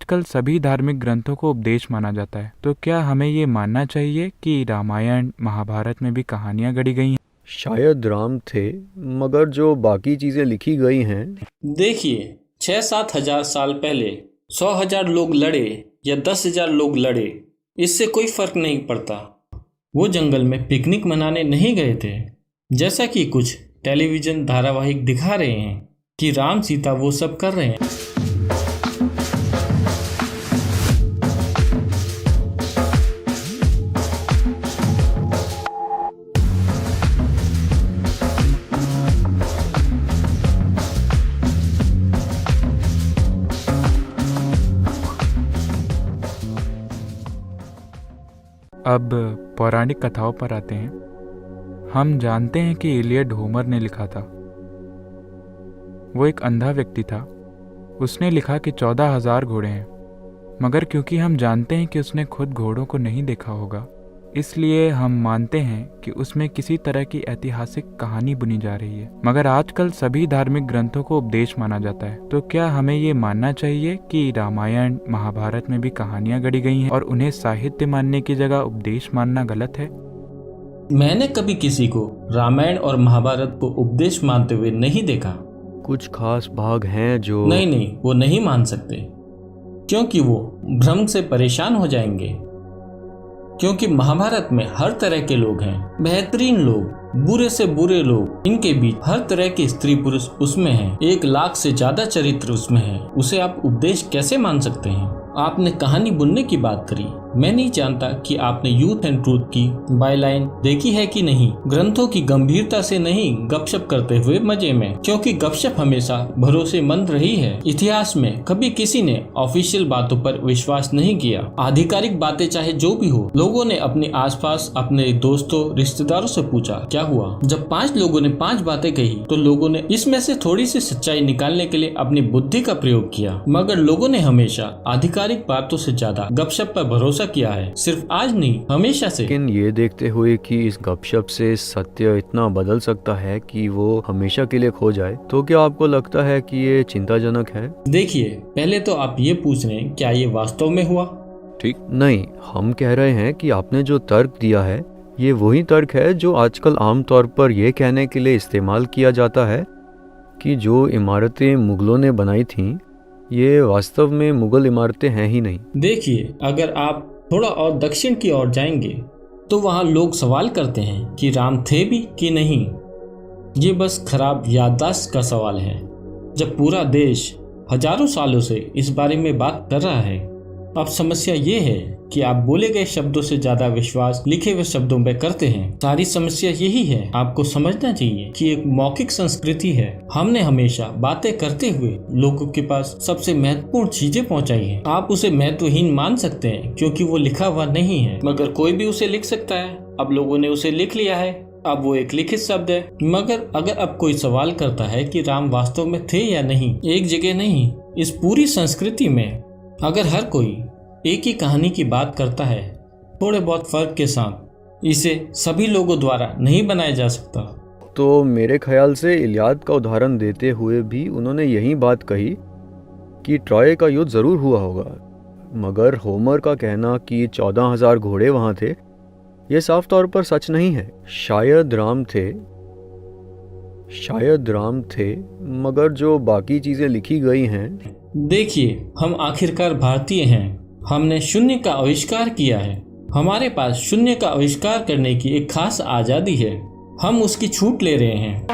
आजकल सभी धार्मिक ग्रंथों को उपदेश माना जाता है, तो क्या हमें ये मानना चाहिए कि रामायण महाभारत में भी कहानियां गढ़ी गई हैं? शायद राम थे, मगर जो बाकी चीजें लिखी गई हैं। देखिए, 6-7 हजार साल पहले 100,000 लोग लड़े या 10,000 लोग लड़े, इससे कोई फर्क नहीं पड़ता। वो जंगल में पिकनिक मनाने नहीं गए थे, जैसा कि कुछ टेलीविजन धारावाहिक दिखा रहे हैं कि राम सीता वो सब कर रहे हैं। अब पौराणिक कथाओं पर आते हैं। हम जानते हैं कि इलियड होमर ने लिखा था। वो एक अंधा व्यक्ति था। उसने लिखा कि 14,000 घोड़े हैं, मगर क्योंकि हम जानते हैं कि उसने खुद घोड़ों को नहीं देखा होगा, इसलिए हम मानते हैं कि उसमें किसी तरह की ऐतिहासिक कहानी बुनी जा रही है। मगर आजकल सभी धार्मिक ग्रंथों को उपदेश माना जाता है, तो क्या हमें ये मानना चाहिए कि रामायण महाभारत में भी कहानियां गढ़ी गई हैं और उन्हें साहित्य मानने की जगह उपदेश मानना गलत है? मैंने कभी किसी को रामायण और महाभारत को उपदेश मानते हुए नहीं देखा। कुछ खास भाग हैं जो नहीं, वो नहीं मान सकते, क्योंकि वो भ्रम से परेशान हो जाएंगे। क्योंकि महाभारत में हर तरह के लोग हैं, बेहतरीन लोग, बुरे से बुरे लोग, इनके बीच हर तरह के स्त्री पुरुष उसमें हैं। 1 लाख से ज्यादा चरित्र उसमें हैं। उसे आप उपदेश कैसे मान सकते हैं? आपने कहानी बुनने की बात करी। मैं नहीं जानता कि आपने यूथ एंड ट्रूथ की बायलाइन देखी है कि नहीं। ग्रंथों की गंभीरता से नहीं, गपशप करते हुए मजे में, क्योंकि गपशप हमेशा भरोसेमंद रही है। इतिहास में कभी किसी ने ऑफिशियल बातों पर विश्वास नहीं किया। आधिकारिक बातें चाहे जो भी हो, लोगों ने अपने आसपास अपने दोस्तों रिश्तेदारों से पूछा क्या हुआ। जब 5 लोगों ने 5 बातें कही तो लोगों ने इसमें से थोड़ी सी सच्चाई निकालने के लिए अपनी बुद्धि का प्रयोग किया, मगर लोगों ने हमेशा आधिकारिक बातों से ज्यादा गपशप पर भरोसा किया है। सिर्फ आज नहीं, हमेशा से। लेकिन ये देखते हुए कि इस गपशप से सत्य इतना बदल सकता है कि वो हमेशा के लिए खो जाए, तो क्या आपको लगता है कि ये चिंताजनक है? देखिए, पहले तो आप ये पूछ रहे हैं क्या ये वास्तव में हुआ? ठीक नहीं, हम कह रहे हैं कि आपने जो तर्क दिया है, ये वही तर्क है जो आजकल आमतौर पर यह कहने के लिए इस्तेमाल किया जाता है कि जो इमारतें मुगलों ने बनाई थीं, ये वास्तव में मुगल इमारतें हैं ही नहीं। देखिए, अगर आप थोड़ा और दक्षिण की ओर जाएंगे तो वहाँ लोग सवाल करते हैं कि राम थे भी कि नहीं। ये बस खराब याददाश्त का सवाल है। जब पूरा देश हजारों सालों से इस बारे में बात कर रहा है, अब समस्या ये है कि आप बोले गए शब्दों से ज्यादा विश्वास लिखे हुए शब्दों में करते हैं। सारी समस्या यही है। आपको समझना चाहिए कि एक मौखिक संस्कृति है। हमने हमेशा बातें करते हुए लोगों के पास सबसे महत्वपूर्ण चीजें पहुंचाई हैं। आप उसे महत्वहीन मान सकते हैं क्योंकि वो लिखा हुआ नहीं है, मगर कोई भी उसे लिख सकता है। अब लोगों ने उसे लिख लिया है, अब वो एक लिखित शब्द है। मगर अगर अब कोई सवाल करता है कि राम वास्तव में थे या नहीं, एक जगह नहीं, इस पूरी संस्कृति में अगर हर कोई एक ही कहानी की बात करता है, थोड़े बहुत फर्क के साथ, इसे सभी लोगों द्वारा नहीं बनाया जा सकता। तो मेरे ख्याल से इलियाद का उदाहरण देते हुए भी उन्होंने यही बात कही कि ट्रॉय का युद्ध जरूर हुआ होगा, मगर होमर का कहना कि 14,000 घोड़े वहां थे, यह साफ तौर पर सच नहीं है। शायद राम थे, मगर जो बाकी चीजें लिखी गई हैं। देखिए, हम आखिरकार भारतीय हैं। हमने शून्य का आविष्कार किया है। हमारे पास शून्य का आविष्कार करने की एक खास आजादी है। हम उसकी छूट ले रहे हैं।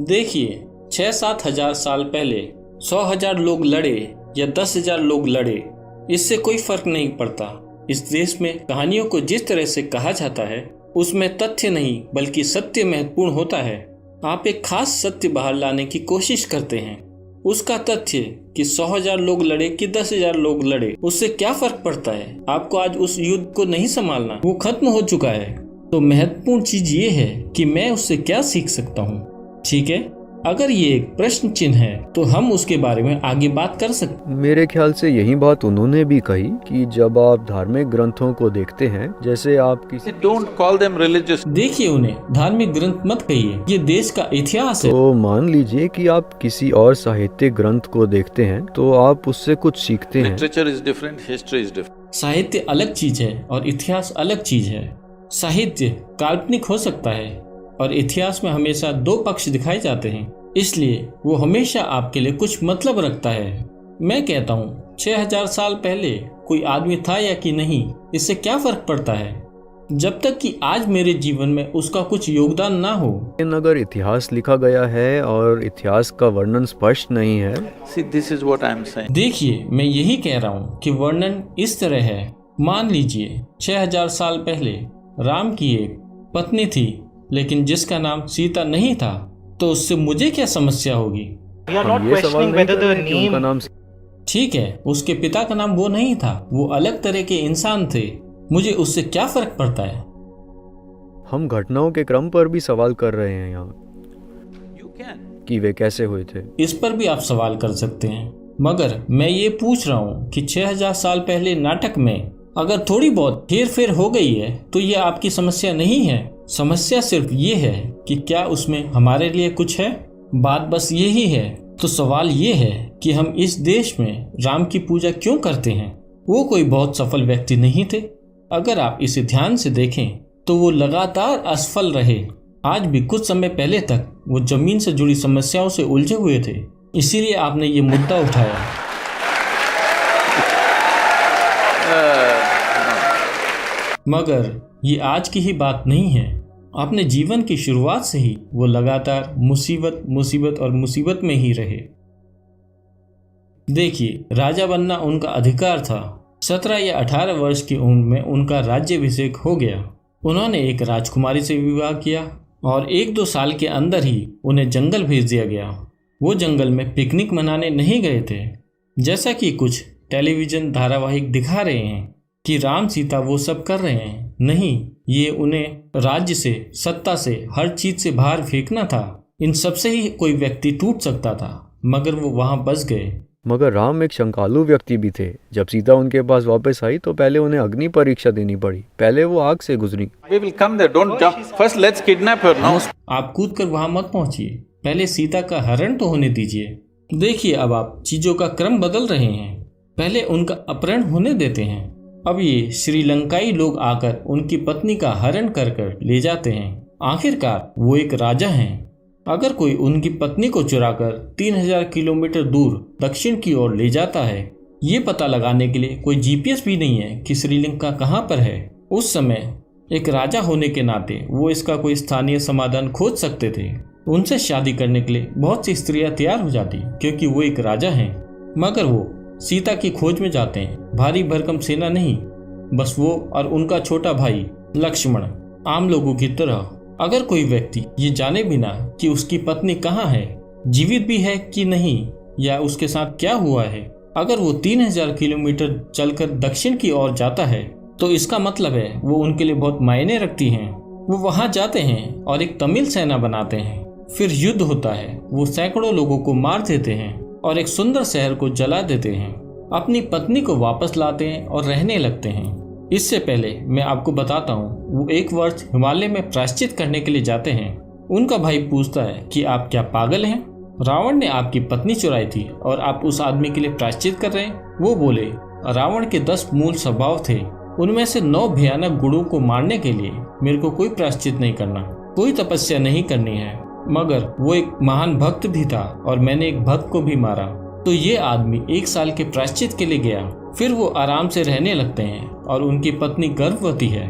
देखिए, 6-7 हजार साल पहले 100,000 लोग लड़े या 10,000 लोग लड़े, इससे कोई फर्क नहीं पड़ता। इस देश में कहानियों को जिस तरह से कहा जाता है, उसमें तथ्य नहीं बल्कि सत्य महत्वपूर्ण होता है। आप एक खास सत्य बाहर लाने की कोशिश करते हैं। उसका तथ्य कि 100,000 लोग लड़े कि 10,000 लोग लड़े, उससे क्या फर्क पड़ता है? आपको आज उस युद्ध को नहीं संभालना, वो खत्म हो चुका है। तो महत्वपूर्ण चीज ये है कि मैं उससे क्या सीख सकता हूँ। ठीक है, अगर ये एक प्रश्न चिन्ह है तो हम उसके बारे में आगे बात कर सकते। मेरे ख्याल से यही बात उन्होंने भी कही कि जब आप धार्मिक ग्रंथों को देखते हैं, जैसे आप किसी Don't call them religious. देखिए, उन्हें धार्मिक ग्रंथ मत कहिए, ये देश का इतिहास है। तो मान लीजिए कि आप किसी और साहित्यिक ग्रंथ को देखते हैं तो आप उससे कुछ सीखते हैं। Literature is different, history is different. साहित्य अलग चीज है और इतिहास अलग चीज है। साहित्य काल्पनिक हो सकता है और इतिहास में हमेशा दो पक्ष दिखाए जाते हैं, इसलिए वो हमेशा आपके लिए कुछ मतलब रखता है। मैं कहता हूँ 6000 साल पहले कोई आदमी था या कि नहीं, इससे क्या फर्क पड़ता है, जब तक कि आज मेरे जीवन में उसका कुछ योगदान ना हो। लेकिन अगर इतिहास लिखा गया है और इतिहास का वर्णन स्पष्ट नहीं है, See, this is what I am saying. देखिए, मैं यही कह रहा हूँ कि वर्णन इस तरह है। मान लीजिए 6000 साल पहले राम की एक पत्नी थी, लेकिन जिसका नाम सीता नहीं था, तो उससे मुझे क्या समस्या होगी? We are हम not ये सवाल questioning नहीं whether कर the रहे कि उनका name नाम ठीक है, उसके पिता का नाम वो नहीं था, वो अलग तरह के इंसान थे, मुझे उससे क्या फर्क पड़ता है? हम घटनाओं के क्रम पर भी सवाल कर रहे हैं यहाँ You can. कि वे कैसे हुए थे। इस पर भी आप सवाल कर सकते हैं, मगर मैं ये पूछ रहा हूँ कि 6000 साल पहले नाटक में अगर थोड़ी बहुत हेर फेर हो गई है तो ये आपकी समस्या नहीं है। समस्या सिर्फ ये है कि क्या उसमें हमारे लिए कुछ है। बात बस यही है। तो सवाल ये है कि हम इस देश में राम की पूजा क्यों करते हैं? वो कोई बहुत सफल व्यक्ति नहीं थे। अगर आप इसे ध्यान से देखें तो वो लगातार असफल रहे। आज भी कुछ समय पहले तक वो जमीन से जुड़ी समस्याओं से उलझे हुए थे, इसीलिए आपने ये मुद्दा उठाया। मगर ये आज की ही बात नहीं है। अपने जीवन की शुरुआत से ही वो लगातार मुसीबत मुसीबत और मुसीबत में ही रहे। देखिए, राजा बनना उनका अधिकार था। 17 या 18 वर्ष की उम्र में उनका राज्याभिषेक हो गया। उन्होंने एक राजकुमारी से विवाह किया और 1-2 साल के अंदर ही उन्हें जंगल भेज दिया गया। वो जंगल में पिकनिक मनाने नहीं गए थे, जैसा कि कुछ टेलीविजन धारावाहिक दिखा रहे हैं कि राम सीता वो सब कर रहे हैं। नहीं, ये उन्हें राज्य से, सत्ता से, हर चीज से बाहर फेंकना था। इन सब से ही कोई व्यक्ति टूट सकता था, मगर वो वहां बस गए। मगर राम एक शंकालु व्यक्ति भी थे। जब सीता उनके पास वापस आई तो पहले उन्हें अग्नि परीक्षा देनी पड़ी। पहले वो आग से गुजरी। We will come there. Don't jump. First, let's kidnap her now. आप कूद कर वहां मत पहुंचिए, पहले सीता का हरण तो होने दीजिए। देखिए, अब आप चीजों का क्रम बदल रहे हैं। पहले उनका अपहरण होने देते हैं, अब ये श्रीलंकाई लोग आकर उनकी पत्नी का हरण कर कर ले जाते हैं। आखिरकार वो एक राजा हैं। अगर कोई उनकी पत्नी को चुराकर 3000 किलोमीटर दूर दक्षिण की ओर ले जाता है, ये पता लगाने के लिए कोई जीपीएस भी नहीं है कि श्रीलंका कहाँ पर है। उस समय एक राजा होने के नाते वो इसका कोई स्थानीय समाधान खोज सकते थे। उनसे शादी करने के लिए बहुत सी स्त्रियां तैयार हो जाती, क्योंकि वो एक राजा हैं। मगर वो सीता की खोज में जाते हैं। भारी भरकम सेना नहीं, बस वो और उनका छोटा भाई लक्ष्मण, आम लोगों की तरह। अगर कोई व्यक्ति ये जाने बिना कि उसकी पत्नी कहाँ है, जीवित भी है कि नहीं, या उसके साथ क्या हुआ है, अगर वो 3000 किलोमीटर चलकर दक्षिण की ओर जाता है, तो इसका मतलब है वो उनके लिए बहुत मायने रखती हैं। वो वहां जाते हैं और एक तमिल सेना बनाते हैं। फिर युद्ध होता है। वो सैकड़ों लोगों को मार देते हैं और एक सुंदर शहर को जला देते हैं। अपनी पत्नी को वापस लाते हैं और रहने लगते हैं। इससे पहले मैं आपको बताता हूँ, वो 1 वर्ष हिमालय में प्रायश्चित करने के लिए जाते हैं। उनका भाई पूछता है कि आप क्या पागल हैं? रावण ने आपकी पत्नी चुराई थी और आप उस आदमी के लिए प्रायश्चित कर रहे हैं। वो बोले, रावण के 10 मूल स्वभाव थे, उनमें से 9 भयानक गुणों को मारने के लिए मेरे को कोई प्रायश्चित नहीं करना, कोई तपस्या नहीं करनी है। मगर वो एक महान भक्त भी था और मैंने एक भक्त को भी मारा। तो ये आदमी 1 साल के प्रायश्चित के लिए गया। फिर वो आराम से रहने लगते हैं और उनकी पत्नी गर्भवती है।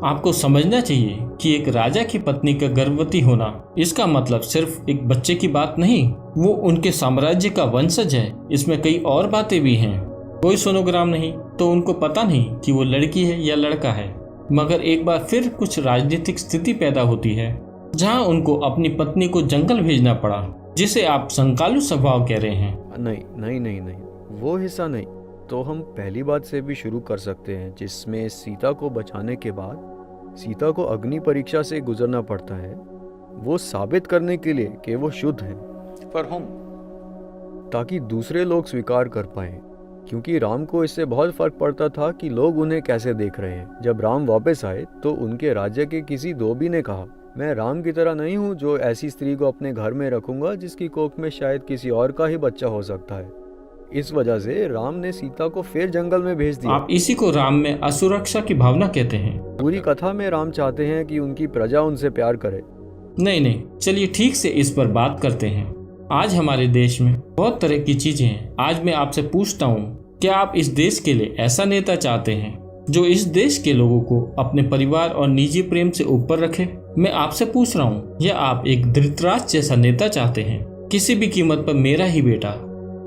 आपको समझना चाहिए कि एक राजा की पत्नी का गर्भवती होना, इसका मतलब सिर्फ एक बच्चे की बात नहीं, वो उनके साम्राज्य का वंशज है। इसमें कई और बातें भी हैं। कोई सोनोग्राम नहीं, तो उनको पता नहीं कि वो लड़की है या लड़का है। मगर एक बार फिर कुछ राजनीतिक स्थिति पैदा होती है जहां उनको अपनी पत्नी को जंगल भेजना पड़ा, जिसे आप संकालु स्वभाव कह रहे हैं। नहीं, वो हिस्सा नहीं। तो हम पहली बात से भी शुरू कर सकते हैं, जिसमें सीता को बचाने के बाद सीता को अग्नि परीक्षा से गुजरना पड़ता है, वो साबित करने के लिए कि वो शुद्ध हैं। For whom? ताकि दूसरे लोग स्वीकार कर पाएं, क्योंकि राम को इससे बहुत फर्क पड़ता था कि लोग उन्हें कैसे देख रहे हैं। जब राम वापस आए तो उनके राज्य के किसी धोबी ने कहा, मैं राम की तरह नहीं हूँ जो ऐसी स्त्री को अपने घर में रखूंगा जिसकी कोख में शायद किसी और का ही बच्चा हो सकता है। इस वजह से राम ने सीता को फिर जंगल में भेज दिया। आप इसी को राम में असुरक्षा की भावना कहते हैं। पूरी कथा में राम चाहते हैं कि उनकी प्रजा उनसे प्यार करे। नहीं, चलिए ठीक से इस पर बात करते हैं। आज हमारे देश में बहुत तरह की चीजें हैं। आज मैं आपसे पूछता हूँ, क्या आप इस देश के लिए ऐसा नेता चाहते हैं जो इस देश के लोगों को अपने परिवार और निजी प्रेम से ऊपर रखे? मैं आपसे पूछ रहा हूँ, या आप एक धृतराष्ट्र जैसा नेता चाहते हैं, किसी भी कीमत पर मेरा ही बेटा?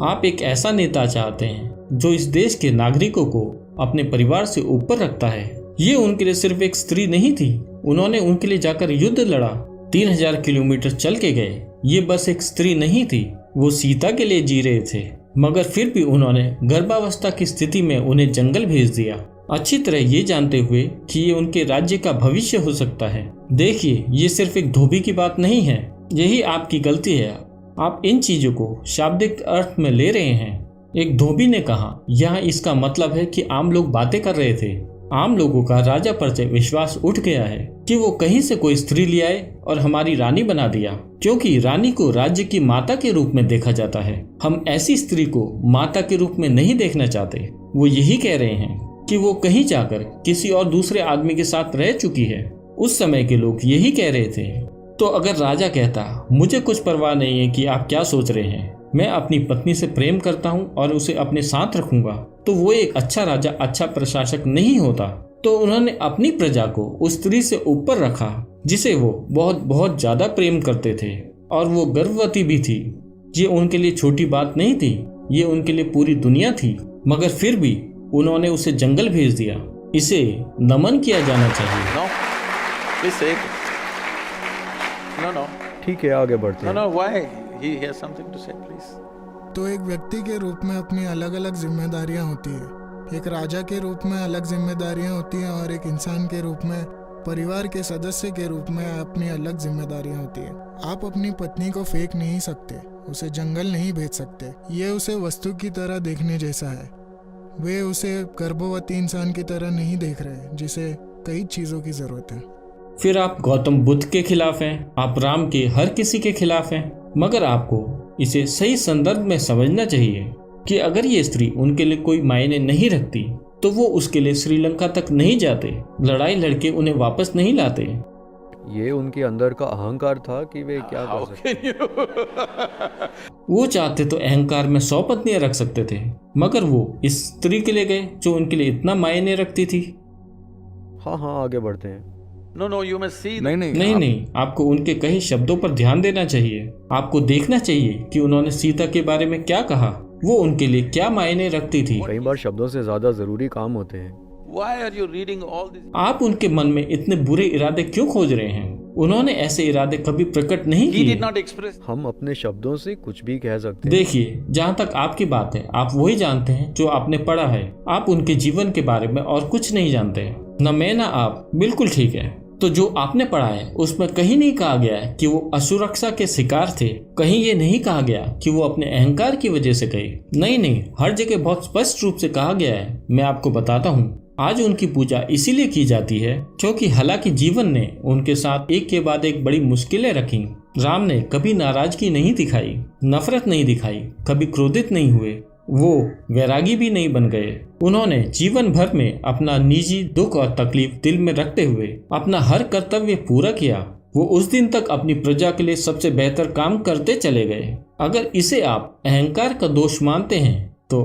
आप एक ऐसा नेता चाहते हैं जो इस देश के नागरिकों को अपने परिवार से ऊपर रखता है? ये उनके लिए सिर्फ एक स्त्री नहीं थी, उन्होंने उनके लिए जाकर युद्ध लड़ा, 3000 किलोमीटर चल के गए। ये बस एक स्त्री नहीं थी, वो सीता के लिए जी रहे थे, मगर फिर भी उन्होंने गर्भावस्था की स्थिति में उन्हें जंगल भेज दिया, अच्छी तरह ये जानते हुए कि ये उनके राज्य का भविष्य हो सकता है। देखिए, ये सिर्फ एक धोबी की बात नहीं है, यही आपकी गलती है। आप इन चीजों को शाब्दिक अर्थ में ले रहे हैं। एक धोबी ने कहा, यहाँ इसका मतलब है कि आम लोग बातें कर रहे थे। आम लोगों का राजा पर से विश्वास उठ गया है कि वो कहीं से कोई स्त्री ले आए और हमारी रानी बना दिया, क्योंकि रानी को राज्य की माता के रूप में देखा जाता है। हम ऐसी स्त्री को माता के रूप में नहीं देखना चाहते। वो यही कह रहे हैं कि वो कहीं जाकर किसी और दूसरे आदमी के साथ रह चुकी है। उस समय के लोग यही कह रहे थे। तो अगर राजा कहता, मुझे कुछ परवाह नहीं है कि आप क्या सोच रहे हैं, मैं अपनी पत्नी से प्रेम करता हूँ और उसे अपने साथ रखूंगा, तो वो एक अच्छा राजा, अच्छा प्रशासक नहीं होता। तो उन्होंने अपनी प्रजा को उस स्त्री से ऊपर रखा जिसे वो बहुत बहुत ज्यादा प्रेम करते थे, और वो गर्भवती भी थी। ये उनके लिए छोटी बात नहीं थी, ये उनके लिए पूरी दुनिया थी। मगर फिर भी उन्होंने उसे जंगल भेज दिया। इसे नमन किया जाना चाहिए। No, please say it. No. ठीक है, आगे बढ़ते हैं। No, why? He has something to say, please. तो एक व्यक्ति के रूप में अपनी अलग अलग जिम्मेदारियां होती है। एक राजा के रूप में अलग जिम्मेदारियां होती हैं और एक इंसान के रूप में, परिवार के सदस्य के रूप में अपनी अलग जिम्मेदारियां होती है। आप अपनी पत्नी को फेंक नहीं सकते, उसे जंगल नहीं भेज सकते। ये उसे वस्तु की तरह देखने जैसा है। वे उसे गर्भवती इंसान की तरह नहीं देख रहे जिसे कई चीजों की जरूरत है। फिर आप गौतम बुद्ध के खिलाफ हैं, आप राम के हर किसी के खिलाफ हैं। मगर आपको इसे सही संदर्भ में समझना चाहिए कि अगर ये स्त्री उनके लिए कोई मायने नहीं रखती तो वो उसके लिए श्रीलंका तक नहीं जाते, लड़ाई लड़के उन्हें वापस नहीं लाते। ये उनके अंदर का अहंकार था कि वे क्या कर How सकते। can you? वो चाहते तो अहंकार में 100 पत्नियां रख सकते थे, मगर वो इस स्त्री के लिए गए जो उनके लिए इतना मायने रखती थी। हाँ, आगे बढ़ते हैं। No, you must see. नहीं, आपको उनके कहे शब्दों पर ध्यान देना चाहिए। आपको देखना चाहिए कि उन्होंने सीता के बारे में क्या कहा, वो उनके लिए क्या मायने रखती थी। कई बार शब्दों से ज्यादा जरूरी काम होते हैं। Why are you reading all this? आप उनके मन में इतने बुरे इरादे क्यों खोज रहे हैं? उन्होंने ऐसे इरादे कभी प्रकट नहीं He किए। did not express. हम अपने शब्दों से कुछ भी कह सकते हैं। देखिए, जहाँ तक आपकी बात है, आप वही जानते हैं जो आपने पढ़ा है। आप उनके जीवन के बारे में और कुछ नहीं जानते, न मैं न आप। बिल्कुल ठीक है। तो जो आपने पढ़ा है उसमें कहीं नहीं कहा गया है कि वो असुरक्षा के शिकार थे। कहीं ये नहीं कहा गया कि वो अपने अहंकार की वजह से गए। नहीं, हर जगह बहुत स्पष्ट रूप से कहा गया है। मैं आपको बताता हूँ, आज उनकी पूजा इसीलिए की जाती है क्योंकि हालांकि जीवन ने उनके साथ एक के बाद एक बड़ी मुश्किलें रखी। राम ने कभी नाराजगी नहीं दिखाई, नफरत नहीं दिखाई, कभी क्रोधित नहीं हुए, वो वैरागी भी नहीं बन गए। उन्होंने जीवन भर में अपना निजी दुख और तकलीफ दिल में रखते हुए अपना हर कर्तव्य पूरा किया। वो उस दिन तक अपनी प्रजा के लिए सबसे बेहतर काम करते चले गए। अगर इसे आप अहंकार का दोष मानते हैं तो